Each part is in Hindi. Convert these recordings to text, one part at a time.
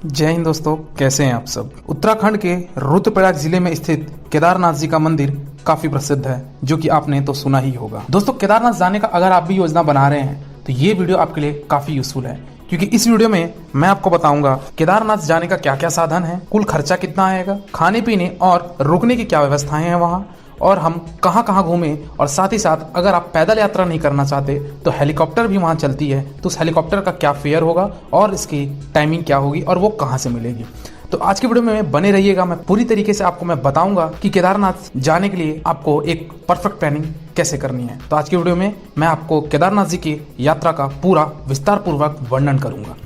जय हिंद दोस्तों, कैसे हैं आप सब। उत्तराखंड के रुद्रप्रयाग जिले में स्थित केदारनाथ जी का मंदिर काफी प्रसिद्ध है, जो कि आपने तो सुना ही होगा। दोस्तों, केदारनाथ जाने का अगर आप भी योजना बना रहे हैं तो ये वीडियो आपके लिए काफी यूजफुल है, क्योंकि इस वीडियो में मैं आपको बताऊंगा केदारनाथ जाने का क्या क्या साधन है, कुल खर्चा कितना आएगा, खाने पीने और रुकने की क्या व्यवस्थाएं हैं वहाँ, और हम कहाँ कहाँ घूमें, और साथ ही साथ अगर आप पैदल यात्रा नहीं करना चाहते तो हेलीकॉप्टर भी वहाँ चलती है, तो उस हेलीकॉप्टर का क्या फेयर होगा और इसकी टाइमिंग क्या होगी और वो कहाँ से मिलेगी। तो आज की वीडियो में बने रहिएगा। मैं पूरी तरीके से आपको मैं बताऊंगा कि केदारनाथ जाने के लिए आपको एक परफेक्ट प्लानिंग कैसे करनी है। तो आज की वीडियो में मैं आपको केदारनाथ जी की यात्रा का पूरा विस्तार पूर्वक वर्णन करूंगा।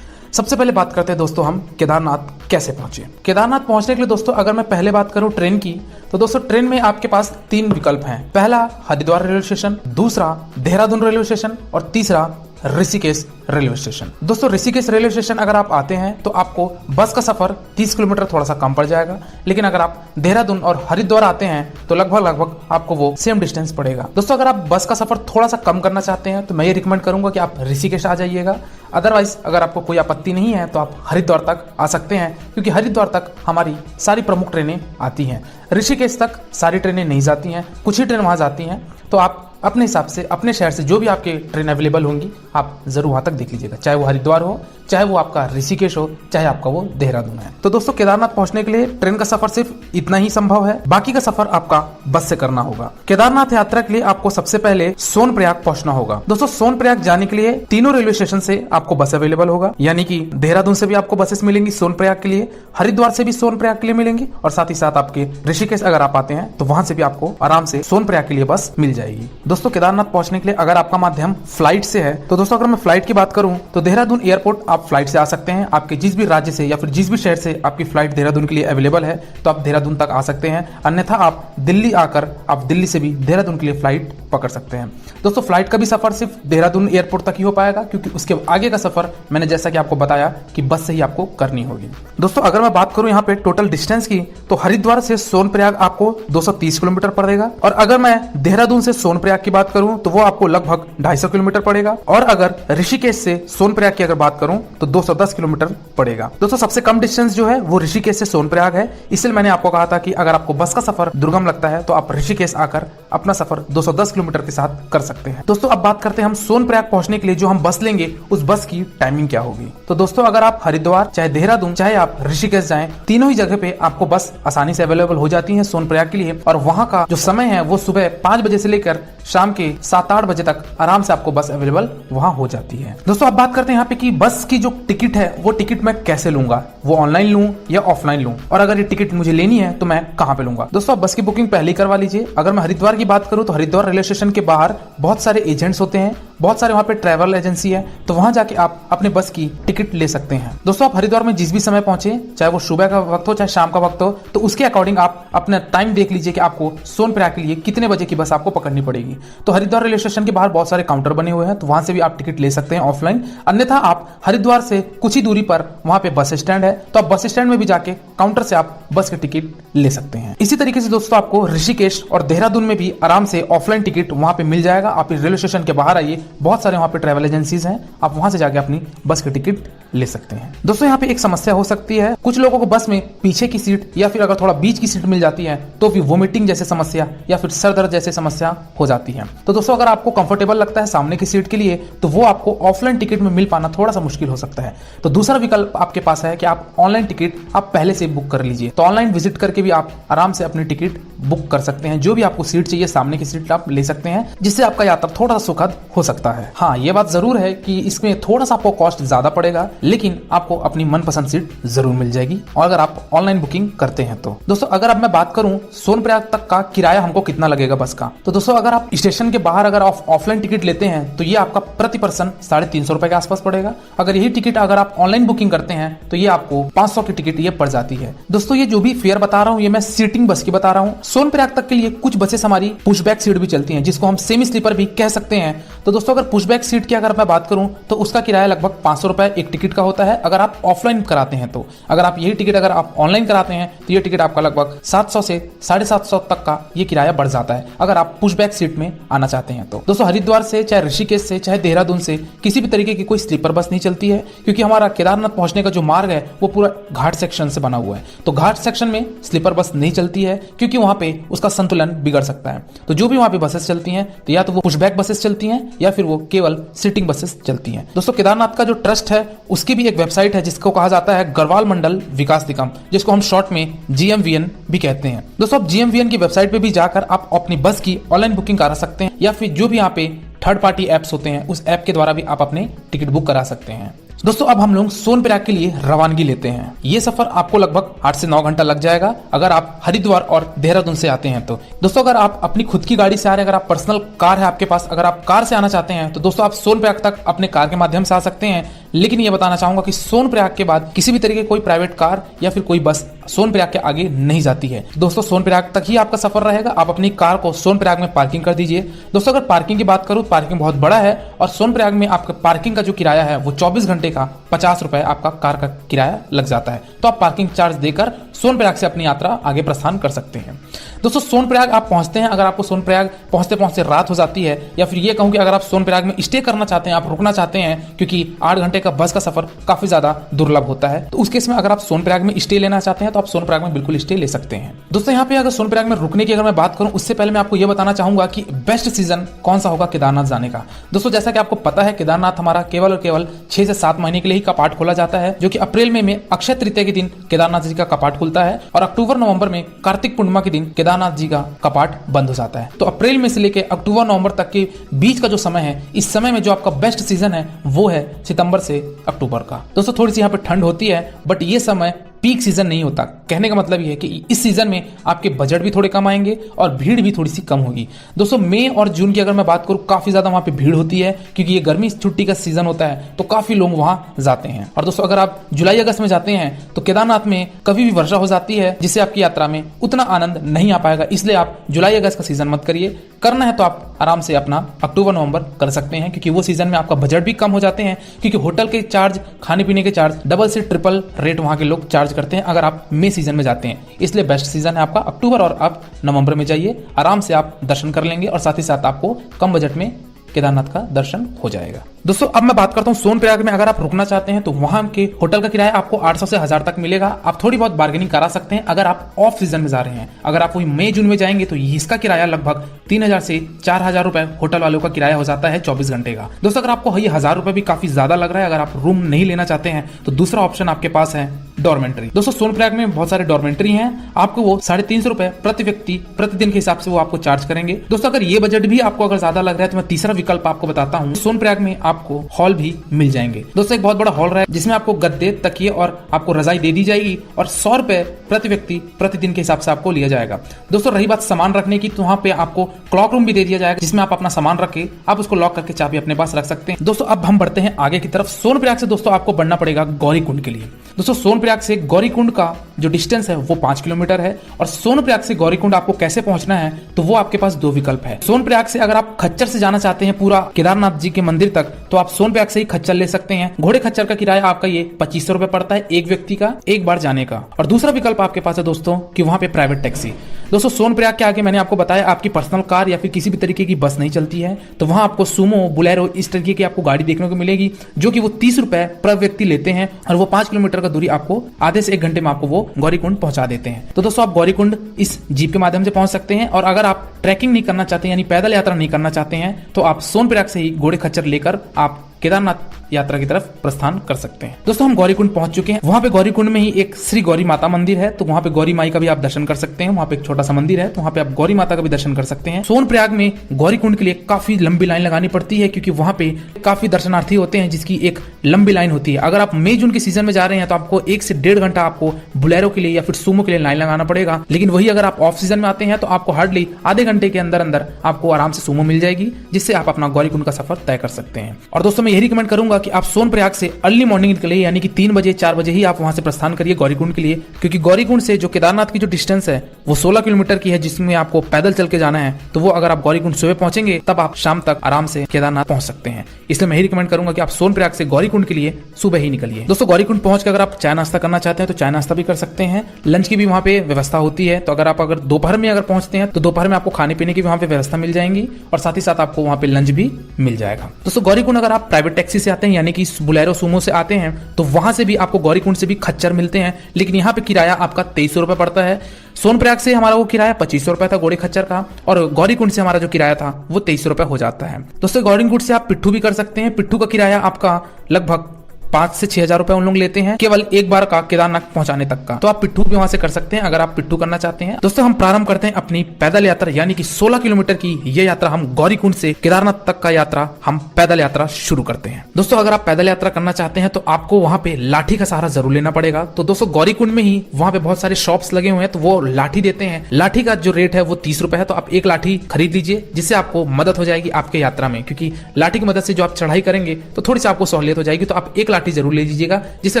सबसे पहले बात करते हैं दोस्तों, हम केदारनाथ कैसे पहुंचे। केदारनाथ पहुंचने के लिए दोस्तों अगर मैं पहले बात करूं ट्रेन की, तो दोस्तों ट्रेन में आपके पास 3 विकल्प हैं। पहला हरिद्वार रेलवे स्टेशन, दूसरा देहरादून रेलवे स्टेशन और तीसरा ऋषिकेश रेलवे स्टेशन। दोस्तों ऋषिकेश रेलवे स्टेशन अगर आप आते हैं तो आपको बस का सफर 30 किलोमीटर थोड़ा सा कम पड़ जाएगा, लेकिन अगर आप देहरादून और हरिद्वार आते हैं तो लगभग आपको वो सेम डिस्टेंस पड़ेगा। दोस्तों अगर आप बस का सफर थोड़ा सा कम करना चाहते हैं तो मैं ये रिकमेंड करूंगा कि आप ऋषिकेश आ जाइएगा। अदरवाइज अगर आपको कोई आपत्ति नहीं है तो आप हरिद्वार तक आ सकते हैं, क्योंकि हरिद्वार तक हमारी सारी प्रमुख ट्रेनें आती हैं। ऋषिकेश तक सारी ट्रेनें नहीं जाती हैं, कुछ ही ट्रेन वहाँ जाती हैं। तो आप अपने हिसाब से अपने शहर से जो भी आपके ट्रेन अवेलेबल होंगी आप जरूर वहां तक देख लीजिएगा, चाहे वो हरिद्वार हो, चाहे वो आपका ऋषिकेश हो, चाहे आपका वो देहरादून है। तो दोस्तों केदारनाथ पहुंचने के लिए ट्रेन का सफर सिर्फ इतना ही संभव है, बाकी का सफर आपका बस से करना होगा। केदारनाथ यात्रा के लिए आपको सबसे पहले सोनप्रयाग पहुंचना होगा। दोस्तों सोनप्रयाग जाने के लिए तीनों रेलवे स्टेशन से आपको बस अवेलेबल होगा, यानी कि देहरादून से भी आपको बसेस मिलेंगी सोनप्रयाग के लिए, हरिद्वार से भी सोनप्रयाग के लिए मिलेंगी, और साथ ही साथ आपके ऋषिकेश अगर आप आते हैं तो वहां से भी आपको आराम से सोनप्रयाग के लिए बस मिल जाएगी। दोस्तों केदारनाथ पहुंचने के लिए अगर आपका माध्यम फ्लाइट से है तो दोस्तों अगर मैं फ्लाइट की बात करूं तो देहरादून एयरपोर्ट आप फ्लाइट से आ सकते हैं। आपके जिस भी राज्य से या फिर जिस भी शहर से आपकी फ्लाइट देहरादून के लिए अवेलेबल है तो आप देहरादून तक आ सकते हैं, अन्यथा आप दिल्ली आकर आप दिल्ली से भी देहरादून के लिए फ्लाइट पकड़ सकते हैं। दोस्तों फ्लाइट का भी सफर सिर्फ देहरादून एयरपोर्ट तक ही हो पाएगा, क्योंकि उसके आगे का सफर मैंने जैसा कि आपको बताया कि बस से ही आपको करनी होगी। दोस्तों अगर मैं बात करूं यहाँ पे टोटल डिस्टेंस की, तो हरिद्वार से सोनप्रयाग आपको 230 किलोमीटर पड़ेगा, और अगर मैं देहरादून से सोनप्रयाग की बात करूं तो वो आपको लगभग 250 किलोमीटर पड़ेगा, और अगर ऋषिकेश से सोनप्रयाग की अगर बात करूं तो 210 किलोमीटर पड़ेगा। दोस्तों सबसे कम डिस्टेंस जो है वो ऋषिकेश से सोनप्रयाग है, इसलिए मैंने आपको कहा था कि अगर आपको बस का सफर दुर्गम लगता है तो आप ऋषिकेश आकर अपना सफर 210 किलोमीटर के साथ कर सकते हैं। दोस्तों अब बात करते हैं हम सोनप्रयाग पहुंचने के लिए जो हम बस लेंगे उस बस की टाइमिंग क्या होगी। तो दोस्तों अगर आप हरिद्वार, चाहे देहरादून, चाहे आप ऋषिकेश जाएं, तीनों ही जगह पे आपको बस आसानी से अवेलेबल हो जाती है सोनप्रयाग के लिए, और वहां का जो समय है वो सुबह 5 बजे से लेकर शाम के 7-8 बजे तक आराम से आपको बस अवेलेबल वहां हो जाती है। दोस्तों अब बात करते हैं यहाँ पे कि बस की जो टिकट है वो टिकट मैं कैसे लूंगा, वो ऑनलाइन लूं या ऑफलाइन लूं, और अगर ये टिकट मुझे लेनी है तो मैं कहां पे लूंगा। दोस्तों बस की बुकिंग पहले ही करवा लीजिए। अगर मैं हरिद्वार की बात करूं तो हरिद्वार रेलवे स्टेशन के बाहर बहुत सारे एजेंट्स होते हैं, बहुत सारे वहां पे ट्रैवल एजेंसी है, तो वहां जाके आप अपने बस की टिकट ले सकते हैं। दोस्तों आप हरिद्वार में जिस भी समय पहुंचे, चाहे वो सुबह का वक्त हो चाहे शाम का वक्त हो, तो उसके अकॉर्डिंग आप अपना टाइम देख लीजिए कि आपको सोनप्रयाग के लिए कितने बजे की बस आपको पकड़नी पड़ेगी। तो हरिद्वार रेलवे स्टेशन के बाहर बहुत सारे काउंटर बने हुए हैं, तो वहां से भी आप टिकट ले सकते हैं ऑफलाइन, अन्यथा आप हरिद्वार से कुछ ही दूरी पर वहां पे बस स्टैंड है, तो आप बस स्टैंड में भी जाके काउंटर से आप बस की टिकट ले सकते हैं। इसी तरीके से दोस्तों आपको ऋषिकेश और देहरादून में भी आराम से ऑफलाइन टिकट वहां पे मिल जाएगा। आप रेलवे स्टेशन के बाहर आइए, बहुत सारे वहां पे ट्रैवल एजेंसीज हैं, आप वहां से जाके अपनी बस की टिकट ले सकते हैं। दोस्तों यहाँ पे एक समस्या हो सकती है, कुछ लोगों को बस में पीछे की सीट या फिर अगर थोड़ा बीच की सीट मिल जाती है तो फिर वोमिटिंग जैसे समस्या या फिर सर दर्द जैसे समस्या हो जाती है। तो दोस्तों अगर आपको कंफर्टेबल लगता है सामने की सीट के लिए तो वो आपको ऑफलाइन टिकट में मिल पाना थोड़ा सा मुश्किल हो सकता है। तो दूसरा विकल्प आपके पास है कि आप ऑनलाइन टिकट आप पहले से बुक कर लीजिए। तो ऑनलाइन विजिट करके भी आप आराम से अपनी टिकट बुक कर सकते हैं, जो भी आपको सीट चाहिए सामने की सीट आप ले सकते हैं, जिससे आपका यात्रा थोड़ा सा सुखद हो सकता है। हाँ ये बात जरूर है कि इसमें थोड़ा सा आपको कॉस्ट ज्यादा पड़ेगा, लेकिन आपको अपनी मनपसंद सीट जरूर मिल जाएगी, और अगर आप ऑनलाइन बुकिंग करते हैं तो। दोस्तों अगर अब मैं बात करूं सोनप्रयाग तक का किराया हमको कितना लगेगा बस का, तो दोस्तों अगर आप स्टेशन के बाहर अगर आप ऑफलाइन टिकट लेते हैं तो ये आपका प्रति पर्सन 350 रुपए के आसपास पड़ेगा। अगर यही टिकट अगर आप ऑनलाइन बुकिंग करते हैं तो ये आपको 500 की टिकट ये पड़ जाती है। दोस्तों ये जो भी फेयर बता रहा हूँ ये मैं सीटिंग बस की बता रहा हूँ, सोनप्रयाग तक के लिए कुछ बसेस हमारी पुशबैक सीट भी चलती हैं, जिसको हम सेमी स्लीपर भी कह सकते हैं। तो दोस्तों अगर पुशबैक सीट की अगर मैं बात करूं तो उसका किराया लगभग 500 रुपए एक टिकट का होता है अगर आप ऑफलाइन कराते हैं। तो अगर आप यही टिकट अगर आप ऑनलाइन कराते हैं तो ये टिकट आपका लगभग 700 से 750 तक का ये किराया बढ़ जाता है अगर आप पुशबैक सीट में आना चाहते हैं। तो दोस्तों हरिद्वार से चाहे ऋषिकेश से चाहे देहरादून से किसी भी तरीके की कोई स्लीपर बस नहीं चलती है, क्योंकि हमारा केदारनाथ पहुंचने का जो मार्ग है वो पूरा घाट सेक्शन से बना हुआ है। तो घाट सेक्शन में स्लीपर बस नहीं चलती है क्योंकि वहां पे उसका संतुलन बिगड़ सकता है। तो जो भी वहां पे बसेस चलती हैं तो या तो वो पुशबैक बसेस चलती हैं या फिर वो केवल सिटिंग बसेस चलती हैं। दोस्तों केदारनाथ का जो ट्रस्ट है उसकी भी एक वेबसाइट है जिसको कहा जाता है गढ़वाल मंडल विकास निगम, जिसको हम शॉर्ट में GMVN भी कहते हैं। दोस्तों आप GMVN की वेबसाइट पे भी जाकर आप अपनी बस की ऑनलाइन बुकिंग करा सकते हैं या फिर जो भी यहाँ पे थर्ड पार्टी एप्स होते हैं उस ऐप के द्वारा भी आप अपने टिकट बुक करा सकते हैं। दोस्तों अब हम लोग सोनप्रयाग के लिए रवानगी लेते हैं। ये सफर आपको लगभग 8 से 9 घंटा लग जाएगा अगर आप हरिद्वार और देहरादून से आते हैं। तो दोस्तों अगर आप अपनी खुद की गाड़ी से आ रहे हैं, अगर आप पर्सनल कार है आपके पास, अगर आप कार से आना चाहते हैं तो दोस्तों आप सोनप्रयाग तक अपने कार के माध्यम से आ सकते हैं। लेकिन ये बताना चाहूंगा कि सोनप्रयाग के बाद किसी भी तरीके कोई प्राइवेट कार या फिर कोई बस सोनप्रयाग के आगे नहीं जाती है। दोस्तों सोनप्रयाग तक ही आपका सफर रहेगा। आप अपनी कार को सोनप्रयाग में पार्किंग कर दीजिए। दोस्तों अगर पार्किंग की बात करूं, पार्किंग बहुत बड़ा है और सोनप्रयाग में आपका पार्किंग का जो किराया है वो 24 घंटे का 50 रुपए आपका कार का किराया लग जाता है। तो आप पार्किंग चार्ज देकर सोनप्रयाग से अपनी यात्रा आगे प्रस्थान कर सकते हैं। दोस्तों सोनप्रयाग आप पहुंचते हैं, अगर आपको सोनप्रयाग पहुंचते पहुंचते रात हो जाती है या फिर ये कहूं कि अगर आप सोनप्रयाग में स्टे करना चाहते हैं, आप रुकना चाहते हैं, क्योंकि 8 घंटे का बस का सफर काफी ज्यादा दुर्लभ होता है, तो उस केस में अगर आप सोनप्रयाग में स्टे लेना चाहते हैं तो आप सोनप्रयाग में बिल्कुल स्टे ले सकते हैं। दोस्तों यहाँ पे अगर सोनप्रयाग में रुकने की अगर मैं बात करूं उससे पहले मैं आपको यह बताना चाहूंगा कि बेस्ट सीजन कौन सा होगा केदारनाथ जाने का। दोस्तों जैसा कि आपको पता है केदारनाथ हमारा केवल और केवल 6 से 7 महीने के लिए ही कपाट खोला जाता है, जो कि अप्रैल में अक्षय तृतीया के दिन केदारनाथ जी का कपाट खुलता है और अक्टूबर नवंबर में कार्तिक पूर्णिमा के दिन केदारनाथ जी का कपाट बंद हो जाता है। तो अप्रैल में से लेकर अक्टूबर नवंबर तक के बीच का जो समय है, इस समय में जो आपका बेस्ट सीजन है वो है सितंबर से अक्टूबर का। दोस्तों थोड़ी सी यहाँ पे ठंड होती है बट ये समय पीक सीजन नहीं होता। कहने का मतलब ये है कि इस सीजन में आपके बजट भी थोड़े कम आएंगे और भीड़ भी थोड़ी सी कम होगी। दोस्तों मई और जून की अगर मैं बात करूं काफी ज्यादा वहां पे भीड़ होती है क्योंकि ये गर्मी छुट्टी का सीजन होता है, तो काफी लोग वहां जाते हैं। और दोस्तों अगर आप जुलाई अगस्त में जाते हैं तो केदारनाथ में कभी भी वर्षा हो जाती है जिससे आपकी यात्रा में उतना आनंद नहीं आ पाएगा। इसलिए आप जुलाई अगस्त का सीजन मत करिए। करना है तो आप आराम से अपना अक्टूबर नवंबर कर सकते हैं, क्योंकि वो सीजन में आपका बजट भी कम हो जाते हैं, क्योंकि होटल के चार्ज, खाने पीने के चार्ज डबल से ट्रिपल रेट वहां के लोग चार्ज करते हैं अगर आप मई सीजन में जाते हैं। इसलिए बेस्ट सीजन है आपका अक्टूबर और आप नवंबर में जाइए, आराम से आप दर्शन कर लेंगे और साथ ही साथ आपको कम बजट में केदारनाथ का दर्शन हो जाएगा। दोस्तों अब मैं बात करता हूँ सोनप्रयाग में अगर आप रुकना चाहते हैं तो वहां के होटल का किराया आपको 800 से 1000 तक मिलेगा। आप थोड़ी बहुत बार्गेनिंग करा सकते हैं अगर आप ऑफ सीजन में जा रहे हैं। अगर आप वही मई जून में जाएंगे तो इसका किराया लगभग 3000 से 4000 रुपए होटल वालों का किराया हो जाता है 24 घंटे का। दोस्तों अगर आपको ये 1000 रुपए भी काफी ज्यादा लग रहा है, अगर आप रूम नहीं लेना चाहते हैं तो दूसरा ऑप्शन आपके पास है डॉर्मेंट्री। दोस्तों सोनप्रयाग में बहुत सारे डॉर्मेंट्री हैं, आपको वो 350 रुपए प्रति व्यक्ति प्रतिदिन के हिसाब से वो आपको चार्ज करेंगे। दोस्तों अगर ये बजट भी आपको अगर ज्यादा लग रहा है तो मैं तीसरा विकल्प आपको बताता हूँ। सोनप्रयाग में आपको हॉल भी मिल जाएंगे। दोस्तों एक बहुत बड़ा हॉल रहा है जिसमें आपको गद्दे, तकिए और आपको रजाई दे दी जाएगी और 100 रुपए प्रति व्यक्ति प्रतिदिन के हिसाब से आपको लिया जाएगा। दोस्तों रही बात सामान रखने की, तो वहां पे आपको क्लॉक रूम भी दे दिया जाएगा जिसमें आप अपना सामान रख के आप उसको लॉक करके चाबी अपने पास रख सकते हैं। दोस्तों अब हम बढ़ते हैं आगे की तरफ। सोनप्रयाग से दोस्तों आपको बढ़ना पड़ेगा गौरीकुंड के लिए। दोस्तों सोनप्रयाग से गौरीकुंड का जो डिस्टेंस है वो 5 किलोमीटर है और सोनप्रयाग से गौरीकुंड आपको कैसे पहुंचना है तो वो आपके पास 2 विकल्प है। सोनप्रयाग से अगर आप खच्चर से जाना चाहते हैं पूरा केदारनाथ जी के मंदिर तक तो आप सोनप्रयाग से ही खच्चर ले सकते हैं। घोड़े खच्चर का किराया आपका ये 2500 रुपए पड़ता है एक व्यक्ति का, एक बार जाने का। और दूसरा विकल्प आपके पास है दोस्तों कि वहां पे प्राइवेट टैक्सी। दोस्तों सोनप्रयाग के आगे मैंने आपको बताया आपकी पर्सनल कार या फिर किसी भी तरीके की बस नहीं चलती है, तो वहां आपको सुमो, बुलेरो इस तरीके की आपको गाड़ी देखने को मिलेगी जो कि वो 30 रुपए प्रति व्यक्ति लेते हैं और वो 5 किलोमीटर का दूरी आपको आधे से 1 घंटे में आपको वो गौरीकुंड पहुंचा देते हैं। तो दोस्तों आप गौरीकुंड इस जीप के माध्यम से पहुंच सकते हैं और अगर आप ट्रैकिंग नहीं करना चाहते यानी पैदल यात्रा नहीं करना चाहते हैं तो आप सोनप्रयाग से ही घोड़े खच्चर लेकर आप केदारनाथ यात्रा की तरफ प्रस्थान कर सकते हैं। दोस्तों हम गौरीकुंड पहुंच चुके हैं। वहां पे गौरीकुंड में ही एक श्री गौरी माता मंदिर है, तो वहां पे गौरी माई का भी आप दर्शन कर सकते हैं। वहां पे एक छोटा सा मंदिर है तो वहां पे आप गौरी माता का भी दर्शन कर सकते हैं। सोनप्रयाग में गौरीकुंड के लिए काफी लंबी लाइन लगानी पड़ती है क्योंकि वहां पे काफी दर्शनार्थी होते हैं जिसकी एक लंबी लाइन होती है। अगर आप मई जून के सीजन में जा रहे हैं तो आपको 1 से 1.5 घंटा आपको बुलेरो के लिए या फिर सुमो के लिए लाइन लगाना पड़ेगा, लेकिन वही अगर आप ऑफ सीजन में आते हैं तो आपको हार्डली आधे घंटे के अंदर अंदर आपको आराम से सुमो मिल जाएगी जिससे आप अपना गौरीकुंड का सफर तय कर सकते हैं। और दोस्तों मैं मैं यही रिकमेंड करूंगा कि आप सोनप्रयाग से अर्ली मॉर्निंग निकले, यानी कि 3 बजे 4 बजे ही आप वहां से प्रस्थान करिए गौरीकुंड के लिए, क्योंकि गौरीकुंड से जो केदारनाथ की जो डिस्टेंस है वो 16 किलोमीटर की है, जिसमें आपको पैदल चल के जाना है। तो वो अगर आप गौरीकुंड सुबह पहुंचेंगे तब आप शाम तक आराम से केदारनाथ पहुंच सकते हैं। इसलिए मैं यही रिकमेंड करूंगा कि आप सोनप्रयाग से गौरीकुंड के लिए सुबह ही निकलिए। दोस्तों गौरीकुंड पहुंच के अगर आप चाय नाश्ता करना चाहते हैं तो चाय नाश्ता भी कर सकते हैं। लंच की भी वहां पे व्यवस्था होती है। तो अगर दोपहर में पहुंचते हैं तो दोपहर में आपको खाने पीने की वहां पे व्यवस्था मिल जाएगी और साथ ही साथ आपको वहां पे लंच भी मिल जाएगा। दोस्तों गौरीकुंड अगर आप प्राइवेट टैक्सी से आते हैं, यानी कि बुलेरो सुमो से आते हैं, तो वहां से भी आपको गौरीकुंड से भी खच्चर मिलते हैं, लेकिन यहाँ पे किराया आपका 2300 रुपए पड़ता है। सोनप्रयाग से हमारा वो किराया 2500 रुपए था घोड़े खच्चर का, और गौरीकुंड से हमारा जो किराया था वो 2300 रुपए हो जाता है। दोस्तों गौरीकुंड से आप पिट्ठू भी कर सकते हैं। पिट्ठू का किराया आपका लगभग 5 से 6 हजार रुपए उन लोग लेते हैं केवल एक बार का केदारनाथ पहुंचाने तक का। तो आप पिट्ठू भी वहां से कर सकते हैं अगर आप पिट्ठू करना चाहते हैं। दोस्तों हम प्रारंभ करते हैं अपनी पैदल यात्रा, यानी कि 16 किलोमीटर की ये यात्रा हम गौरीकुंड से केदारनाथ तक का यात्रा हम पैदल यात्रा शुरू करते हैं। दोस्तों अगर आप पैदल यात्रा करना चाहते हैं तो आपको वहां पे लाठी का सहारा जरूर लेना पड़ेगा। तो दोस्तों गौरीकुंड में ही वहां पे बहुत सारे शॉप्स लगे हुए हैं, तो वो लाठी देते हैं। लाठी का जो रेट है वो 30 रुपए है। तो आप एक लाठी खरीद लीजिए, जिससे आपको मदद हो जाएगी आपके यात्रा में, क्योंकि लाठी की मदद से जो आप चढ़ाई करेंगे तो थोड़ी सी आपको सहूलियत हो जाएगी। तो आप एक लाठी जरूर ले लीजिएगा, जिसका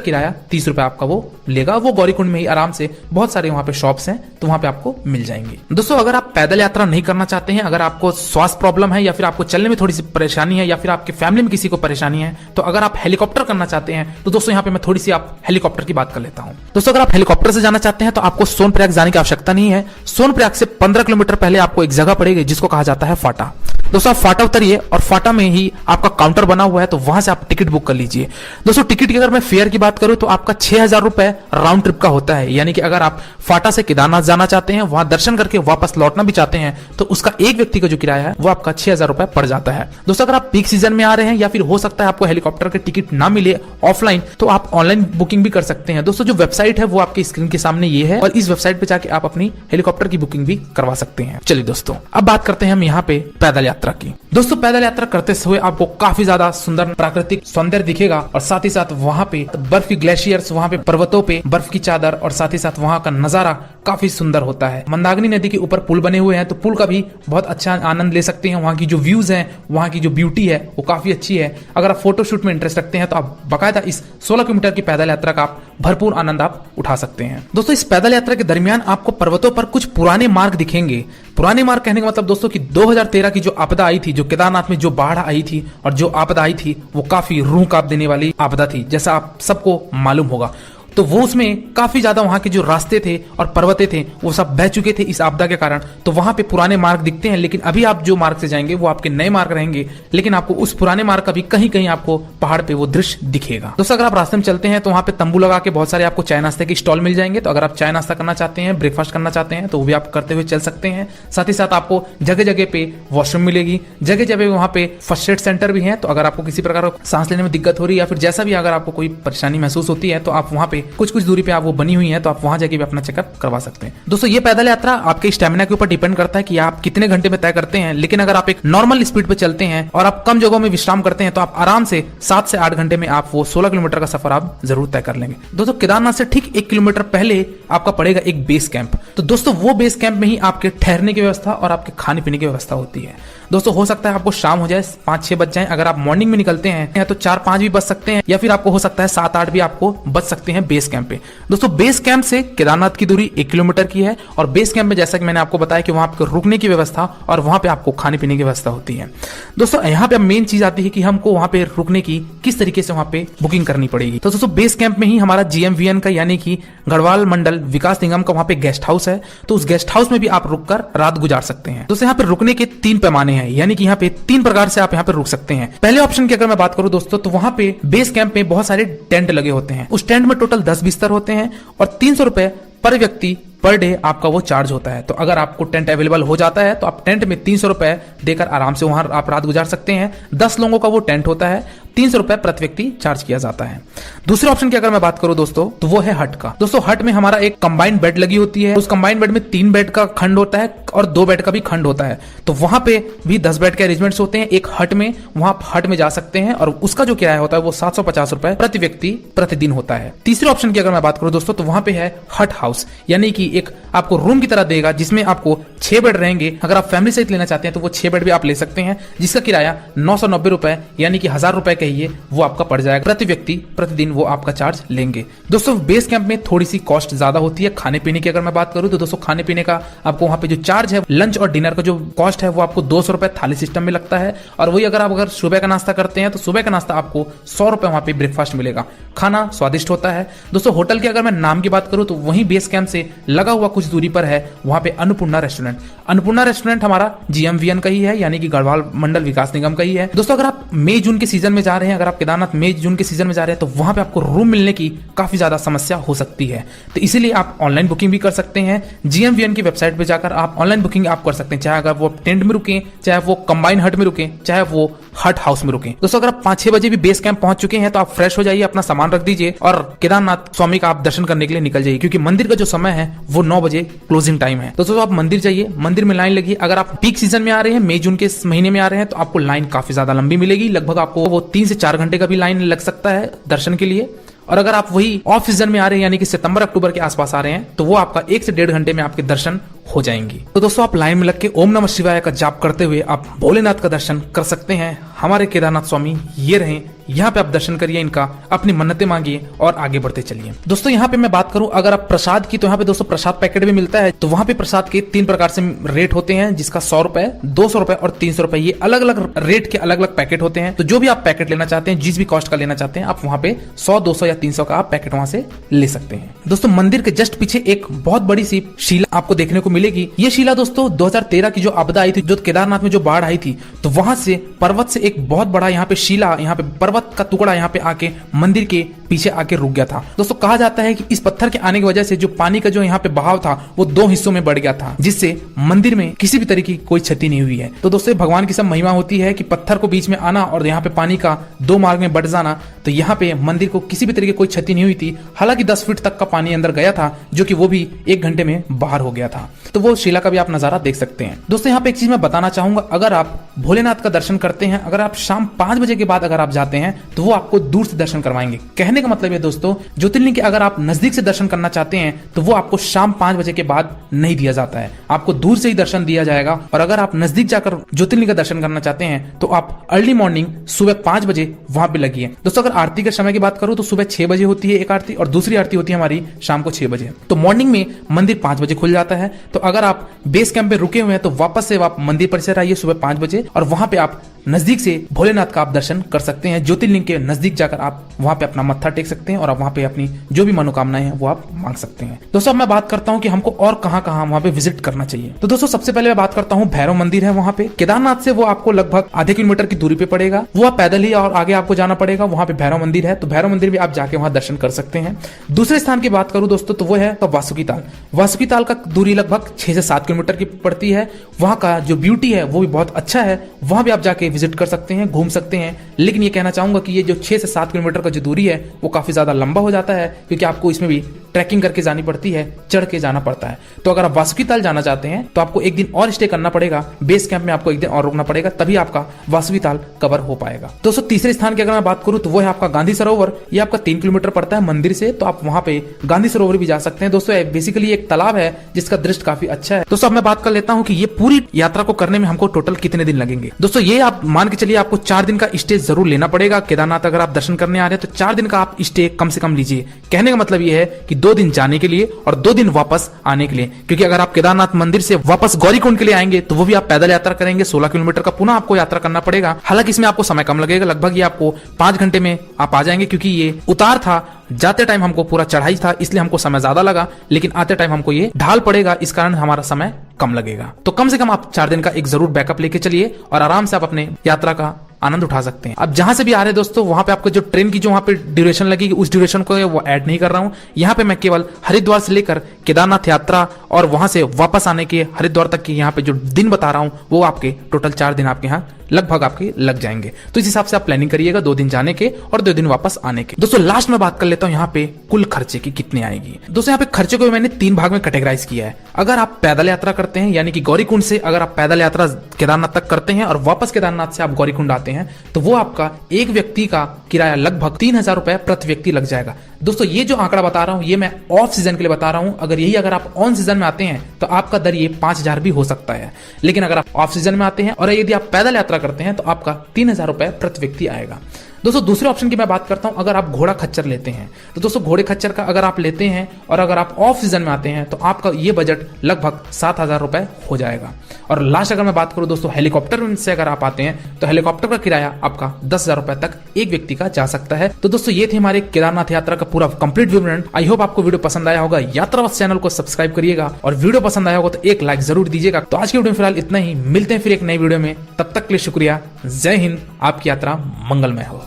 किराया 30 रुपए आपका वो लेगा। वो गौरीकुंड में ही आराम से बहुत सारे वहां पे शॉप्स हैं, तो वहां पे आपको मिल जाएंगे। दोस्तों अगर आप पैदल यात्रा नहीं करना चाहते हैं, अगर आपको स्वास्थ्य प्रॉब्लम है या फिर आपको चलने में थोड़ी सी परेशानी है या फिर आपके फैमिली में किसी को परेशानी है, तो अगर आप हेलीकॉप्टर करना चाहते हैं तो दोस्तों यहाँ पे मैं थोड़ी सी आप हेलीकॉप्टर की बात कर लेता हूँ। दोस्तों अगर आप हेलीकॉप्टर से जाना चाहते हैं तो आपको सोनप्रयाग जाने की आवश्यकता नहीं है। सोनप्रयाग से 15 किलोमीटर पहले आपको एक जगह पड़ेगी जिसको कहा जाता है फाटा। दोस्तों आप फाटा उतरिए और फाटा में ही आपका काउंटर बना हुआ है, तो वहां से आप टिकट बुक कर लीजिए। दोस्तों टिकट की अगर मैं फेयर की बात करूं तो आपका 6000 रुपए राउंड ट्रिप का होता है, यानी कि अगर आप फाटा से केदारनाथ जाना चाहते हैं, वहां दर्शन करके वापस लौटना भी चाहते हैं, तो उसका एक व्यक्ति का जो किराया है वो आपका 6000 रुपए पड़ जाता है। दोस्तों अगर आप पीक सीजन में आ रहे हैं या फिर हो सकता है आपको हेलीकॉप्टर के टिकट ना मिले ऑफलाइन, तो आप ऑनलाइन बुकिंग भी कर सकते हैं। दोस्तों जो वेबसाइट है वो आपकी स्क्रीन के सामने ये है, और इस वेबसाइट पे जाके आप अपनी हेलीकॉप्टर की बुकिंग भी करवा सकते हैं। चलिए दोस्तों अब बात करते हैं हम यहाँ पे पैदल यात्रा की। दोस्तों पैदल यात्रा करते हुए आपको काफी ज्यादा सुंदर प्राकृतिक सौंदर्य दिखेगा, और साथ ही साथ वहां पे बर्फ की ग्लेशियर्स, वहां पे पर्वतों पे बर्फ की चादर, और साथ ही साथ वहां का नजारा काफी सुंदर होता है। मंदाकिनी नदी के ऊपर पुल बने हुए हैं, तो पुल का भी बहुत अच्छा आनंद ले सकते हैं। वहां की जो व्यूज हैं, वहां की जो ब्यूटी है वो काफी अच्छी है। अगर आप फोटोशूट में इंटरेस्ट रखते हैं तो आप बाकायदा इस 16 किलोमीटर की पैदल यात्रा का आप भरपूर आनंद आप उठा सकते हैं। दोस्तों इस पैदल यात्रा के दरमियान आपको पर्वतों पर कुछ पुराने मार्ग दिखेंगे। पुराने मार्ग कहने का मतलब दोस्तों कि 2013 की जो आपदा आई थी, जो केदारनाथ में जो बाढ़ आई थी और जो आपदा आई थी, वो काफी रूह कांप देने वाली आपदा थी, जैसा आप सबको मालूम होगा। तो वो उसमें काफी ज्यादा वहां के जो रास्ते थे और पर्वते थे वो सब बह चुके थे इस आपदा के कारण। तो वहां पे पुराने मार्ग दिखते हैं, लेकिन अभी आप जो मार्ग से जाएंगे वो आपके नए मार्ग रहेंगे, लेकिन आपको उस पुराने मार्ग का भी कहीं कहीं आपको पहाड़ पे वो दृश्य दिखेगा। दोस्तों अगर आप रास्ते में चलते हैं तो वहां पे तंबू लगा के बहुत सारे आपको चाय नाश्ते के स्टॉल मिल जाएंगे। तो अगर आप चाय नाश्ता करना चाहते हैं, ब्रेकफास्ट करना चाहते हैं, तो वो भी आप करते हुए चल सकते हैं। साथ ही साथ आपको जगह जगह पे वॉशरूम मिलेगी, जगह जगह वहां पे फर्स्ट एड सेंटर भी है। तो अगर आपको किसी प्रकार का सांस लेने में दिक्कत हो रही है या फिर जैसा भी अगर आपको कोई परेशानी महसूस होती है, तो आप वहां पे कुछ दूरी पे वो बनी हुई है, तो आप वहां जाके भी अपना चेकअप करवा सकते हैं। दोस्तों ये पैदल यात्रा आपके स्टेमिना के ऊपर डिपेंड करता है कि आप कितने घंटे में तय करते हैं, लेकिन अगर आप एक नॉर्मल स्पीड पे चलते हैं और आप कम जगहों में विश्राम करते हैं तो आप आराम से 7 से 8 घंटे में आप वो 16 किलोमीटर का सफर आप जरूर तय कर लेंगे। दोस्तों केदारनाथ से ठीक 1 किलोमीटर पहले आपका पड़ेगा एक बेस कैंप। तो दोस्तों वो बेस कैंप में ही आपके ठहरने की व्यवस्था और आपके खाने पीने की व्यवस्था होती है। दोस्तों हो सकता है आपको शाम हो जाए, 5-6 बज जाए। अगर आप मॉर्निंग में निकलते हैं तो 4-5 भी बज सकते हैं, या फिर आपको हो सकता है 7-8 भी आपको बच सकते हैं बेस कैंप पे। दोस्तों बेस कैंप से केदारनाथ की दूरी 1 किलोमीटर की है, और बेस कैंप में जैसा कि मैंने आपको बताया कि वहां आपको रुकने की व्यवस्था और वहां पे आपको खाने पीने की व्यवस्था होती है। दोस्तों यहाँ पे मेन चीज आती है कि हमको वहां पे रुकने की किस तरीके से वहां पे बुकिंग करनी पड़ेगी। तो दोस्तों बेस कैंप में ही हमारा GMVN का यानी कि गढ़वाल मंडल विकास निगम का वहां पे गेस्ट हाउस है। तो उस गेस्ट हाउस में भी आप रुककर रात गुजार सकते हैं। दोस्तों यहाँ पे रुकने के 3 पैमाने हैं, यानी कि यहाँ पे 3 प्रकार से आप यहाँ पे रुक सकते हैं। पहले ऑप्शन की अगर मैं बात करूं दोस्तों, तो वहां पे बेस कैंप में बहुत सारे टेंट लगे होते हैं। उस टेंट में टोटल 10 बिस्तर होते हैं और 300 रुपए पर व्यक्ति पर डे आपका वो चार्ज होता है। तो अगर आपको टेंट अवेलेबल हो जाता है तो आप टेंट में 300 रुपए देकर आराम से वहां आप रात गुजार सकते हैं। 10 लोगों का वो टेंट होता है, 300 रुपए प्रति व्यक्ति चार्ज किया जाता है। दूसरे ऑप्शन की अगर मैं बात करूं दोस्तों, तो वो है हट का। दोस्तों हट में हमारा एक कंबाइंड बेड लगी होती है। उस कंबाइंड बेड में 3 बेड का खंड होता है और 2 बेड का भी खंड होता है। तो वहां पे भी 10 बेड के अरेंजमेंट्स होते हैं एक हट में। वहां हट में जा सकते हैं और उसका जो किराया होता है वो 750 रुपए प्रति व्यक्ति प्रतिदिन होता है। तीसरे ऑप्शन की अगर मैं बात करूं दोस्तों, तो वहां पे है हट हाउस, यानी कि एक आपको रूम की तरह देगा जिसमें आपको 6 बेड रहेंगे। अगर आप फैमिली सहित लेना चाहते हैं तो वो 6 बेड भी आप ले सकते हैं, जिसका किराया 990 रुपए यानी कि 1000 रुपए के चाहिए वो आपका पड़ जाएगा प्रति व्यक्ति, प्रतिदिन वो आपका चार्ज लेंगे। दोस्तों बेस कैंप में थोड़ी सी कॉस्ट ज्यादा होती है। खाने पीने की अगर मैं बात करूं तो दोस्तों खाने पीने का आपको वहां पे जो चार्ज है, लंच और डिनर का जो कॉस्ट है वो आपको 200 रुपए थाली सिस्टम में लगता है। और वही अगर सुबह का नाश्ता करते हैं तो सुबह का नाश्ता आपको 100 रुपए वहां पे ब्रेकफास्ट मिलेगा। खाना स्वादिष्ट होता है। दोस्तों होटल की अगर मैं नाम की बात करूं तो वहीं बेस कैंप से लगा हुआ कुछ दूरी पर है वहां पे अन्नपूर्णा रेस्टोरेंट। अन्नपूर्णा रेस्टोरेंट हमारा GMVN का ही है, यानी कि गढ़वाल मंडल विकास निगम का ही है। दोस्तों अगर आप मई जून के सीजन में जा रहे हैं, अगर आप केदारनाथ मई जून के सीजन में जा रहे हैं तो वहां पे आपको रूम मिलने की काफी ज्यादा समस्या हो सकती है। तो इसीलिए आप ऑनलाइन बुकिंग भी कर सकते हैं। GMVN की वेबसाइट पे जाकर आप ऑनलाइन बुकिंग आप कर सकते हैं, चाहे अगर वो टेंट में रुके, चाहे वो कंबाइन हट में रुके, चाहे वो हट हाउस में रुके। दोस्तों अगर आप 5-6 बजे भी बेस कैंप पहुंच चुके हैं तो आप फ्रेश हो जाइए, अपना सामान रख दीजिए और केदारनाथ स्वामी का आप दर्शन करने के लिए निकल जाइए, क्योंकि मंदिर का जो समय है वो 9 बजे क्लोजिंग टाइम है। दोस्तों आप मंदिर जाइए, मंदिर में लाइन लगी। अगर आप पीक सीजन में आ रहे हैं, मई जून के महीने में आ रहे हैं, तो आपको लाइन काफी ज्यादा लंबी मिलेगी। लगभग आपको वो 3 से 4 घंटे का भी लाइन लग सकता है दर्शन के लिए। और अगर आप वही ऑफ सीजन में आ रहे हैं, यानी कि सितंबर अक्टूबर के आसपास आ रहे हैं, तो वो आपका 1 से 1.5 घंटे में आपके दर्शन हो जाएंगी। तो दोस्तों आप लाइन में लग के ओम नमः शिवाय का जाप करते हुए आप भोलेनाथ का दर्शन कर सकते हैं। हमारे केदारनाथ स्वामी ये रहे, यहाँ पे आप दर्शन करिए इनका, अपनी मन्नतें मांगिए और आगे बढ़ते चलिए। दोस्तों यहाँ पे मैं बात करूं अगर आप प्रसाद की, तो यहाँ पे दोस्तों प्रसाद पैकेट भी मिलता है। तो वहां पे प्रसाद के 3 प्रकार से रेट होते हैं, जिसका 100 रुपए, 200 रुपए और 300 रुपए, ये अलग अलग रेट के अलग अलग पैकेट होते हैं। तो जो भी आप पैकेट लेना चाहते हैं, जिस भी कॉस्ट का लेना चाहते हैं, आप वहां पे 100, 200 या 300 का आप पैकेट वहां से ले सकते हैं। दोस्तों मंदिर के जस्ट पीछे एक बहुत बड़ी सी शिला आपको देखने को मिलेगी। ये शिला दोस्तों 2013 की जो आपदा आई थी, जो केदारनाथ में जो बाढ़ आई थी, तो वहां से पर्वत से एक बहुत बड़ा यहाँ पे शिला, यहाँ पे पर्वत का टुकड़ा यहाँ पे आके मंदिर के पीछे आके रुक गया था। दोस्तों कहा जाता है कि इस पत्थर के आने की वजह से जो पानी का जो यहाँ पे बहाव था वो 2 हिस्सों में बढ़ गया था, जिससे मंदिर में किसी भी तरह की कोई क्षति नहीं हुई है। तो दोस्तों भगवान की सब महिमा होती है कि पत्थर को बीच में आना और यहाँ पे पानी का 2 मार्ग में बढ़ जाना। तो यहाँ पे मंदिर को किसी भी तरह की कोई क्षति नहीं हुई थी। हालांकि 10 फीट तक का पानी अंदर गया था, जो कि वो भी 1 घंटे में बाहर हो गया था। तो वो शिला का भी आप नजारा देख सकते हैं। दोस्तों यहाँ पे एक चीज मैं बताना चाहूंगा, अगर आप भोलेनाथ का दर्शन करते हैं, अगर आप शाम 5 बजे के बाद अगर आप जाते हैं तो वो आपको दूर से दर्शन करवाएंगे। कहने का मतलब है दोस्तों, ज्योतिर्लिंग के अगर आप नजदीक से दर्शन करना चाहते हैं तो वो आपको शाम 5 बजे के बाद नहीं दिया जाता है, आपको दूर से ही दर्शन दिया जाएगा। और अगर आप नजदीक जाकर ज्योतिर्लिंग का दर्शन करना चाहते हैं तो आप अर्ली मॉर्निंग सुबह 5 बजे वहां पे लगिए। दोस्तों अगर आरती के समय की बात करूं तो सुबह 6 बजे होती है एक आरती, और दूसरी आरती होती है हमारी शाम को 6 बजे। तो मॉर्निंग में मंदिर 5 बजे खुल जाता है। तो अगर आप बेस कैंप पे रुके हुए हैं तो वापस से आप मंदिर परिसर आइए सुबह 5 बजे, और वहां पे आप नजदीक से भोलेनाथ का आप दर्शन कर सकते हैं। ज्योतिर्लिंग के नजदीक जाकर आप वहां पे अपना मत्था टेक सकते हैं और वहां पे अपनी जो भी मनोकामनाएं हैं वो आप मांग सकते हैं। दोस्तों अब मैं बात करता हूं कि हमको और कहां कहां वहां पे विजिट करना चाहिए। तो दोस्तों सबसे पहले मैं बात करता हूं भैरव मंदिर है वहां पे। केदारनाथ से वो आपको लगभग आधे किलोमीटर की दूरी पे पड़ेगा, वो आप पैदल ही और आगे आपको जाना पड़ेगा। वहां पे भैरव मंदिर है, तो भैरव मंदिर भी आप जाके वहां दर्शन कर सकते हैं। दूसरे स्थान की बात करूं दोस्तों तो वो है वासुकी ताल। वासुकी ताल का दूरी लगभग 6 से 7 किलोमीटर की पड़ती है। वहां का जो ब्यूटी है वो भी बहुत अच्छा है, वहां भी आप जाके विजिट कर सकते हैं, घूम सकते हैं। लेकिन ये कहना चाहूंगा कि ये जो 6 से 7 किलोमीटर का जो दूरी है वो काफी ज्यादा लंबा हो जाता है, क्योंकि आपको इसमें भी ट्रैकिंग करके जानी पड़ती है, चढ़ के जाना पड़ता है। तो अगर आप वासुकी ताल जाना चाहते हैं तो आपको एक दिन और स्टे करना पड़ेगा, बेस कैंप में आपको एक दिन और रुकना पड़ेगा, तभी आपका वासुकी ताल कवर हो पाएगा। दोस्तों तीसरे स्थान की अगर मैं बात करूं तो वो है आपका गांधी सरोवर। ये आपका 3 किलोमीटर पड़ता है मंदिर से, तो आप वहां पे गांधी सरोवर भी जा सकते हैं। दोस्तों बेसिकली एक तालाब है जिसका दृश्य काफी अच्छा है। दोस्तों अब मैं बात कर लेता हूं कि ये पूरी यात्रा को करने में हमको टोटल कितने दिन लगेंगे। दोस्तों ये आप मान के चलिए आपको 4 दिन का स्टे जरूर लेना पड़ेगा। केदारनाथ अगर आप दर्शन करने आ रहे हैं तो 4 दिन का आप स्टे कम से कम लीजिए। कहने का मतलब ये है कि 2 दिन जाने के लिए और 2 दिन वापस आने के लिए, क्योंकि अगर आप केदारनाथ मंदिर से वापस गौरीकुंड के लिए आएंगे तो वो भी आप पैदल यात्रा करेंगे। 16 किलोमीटर का पुनः आपको यात्रा करना पड़ेगा। हालांकि इसमें आपको समय कम लगेगा, लगभग ये आपको 5 घंटे में आप आ जाएंगे, क्योंकि ये उतार था, जाते टाइम हमको पूरा चढ़ाई था इसलिए हमको समय ज्यादा लगा, लेकिन आते टाइम हमको ये ढाल पड़ेगा, इस कारण हमारा समय कम लगेगा। तो कम से कम आप 4 दिन का एक जरूर बैकअप लेके चलिए और आराम से आप अपने यात्रा का आनंद उठा सकते हैं। अब जहां से भी आ रहे हैं दोस्तों, वहां पे आपको जो ट्रेन की जो वहां पे ड्यूरेशन लगेगी उस ड्यूरेशन को वो ऐड नहीं कर रहा हूं। यहाँ पे मैं केवल हरिद्वार से लेकर केदारनाथ यात्रा और वहां से वापस आने के हरिद्वार तक की यहाँ पे जो दिन बता रहा हूं वो आपके टोटल 4 दिन आपके यहाँ लगभग आपके लग जाएंगे। तो इस हिसाब से आप प्लानिंग करिएगा 2 दिन जाने के और 2 दिन वापस आने के। दोस्तों लास्ट में बात कर लेता हूँ यहाँ पे कुल खर्चे की कितने आएगी। दोस्तों यहाँ पे खर्चे को मैंने 3 भाग में कैटेगराइज किया है। अगर आप पैदल यात्रा करते हैं, यानी कि गौरीकुंड से अगर आप पैदल यात्रा केदारनाथ तक करते हैं और वापस केदारनाथ से आप गौरीकुंड आते हैं, तो वो आपका एक व्यक्ति का किराया लगभग 3000 रुपए प्रति व्यक्ति लग जाएगा। दोस्तों ये जो आंकड़ा बता रहा हूँ ये मैं ऑफ सीजन के लिए बता रहा हूँ। अगर आप ऑन सीजन में आते हैं तो आपका दर ये 5000 भी हो सकता है, लेकिन अगर आप ऑफ सीजन में आते हैं और यदि आप पैदल यात्रा करते हैं तो आपका 3000 रुपए प्रति व्यक्ति आएगा। दोस्तों दूसरे ऑप्शन की मैं बात करता हूं, अगर आप घोड़ा खच्चर लेते हैं तो दोस्तों घोड़े खच्चर का अगर आप लेते हैं और अगर आप ऑफ सीजन में आते हैं तो आपका ये बजट लगभग 7,000 रुपए हो जाएगा। और लास्ट अगर मैं बात करूं दोस्तों हेलीकॉप्टर से अगर आप आते हैं तो हेलीकॉप्टर का किराया आपका 10,000 रुपए तक एक व्यक्ति का जा सकता है। तो दोस्तों ये थी हमारे केदारनाथ यात्रा का पूरा कंप्लीट विवरण। आई होप आपको वीडियो पसंद आया होगा। यात्रावश चैनल को सब्सक्राइब करिएगा और वीडियो पसंद आया होगा तो एक लाइक जरूर दीजिएगा। तो आज की वीडियो में फिलहाल इतना ही, मिलते हैं फिर एक नई वीडियो में, तब तक के लिए शुक्रिया। जय हिंद, आपकी यात्रा मंगलमय हो।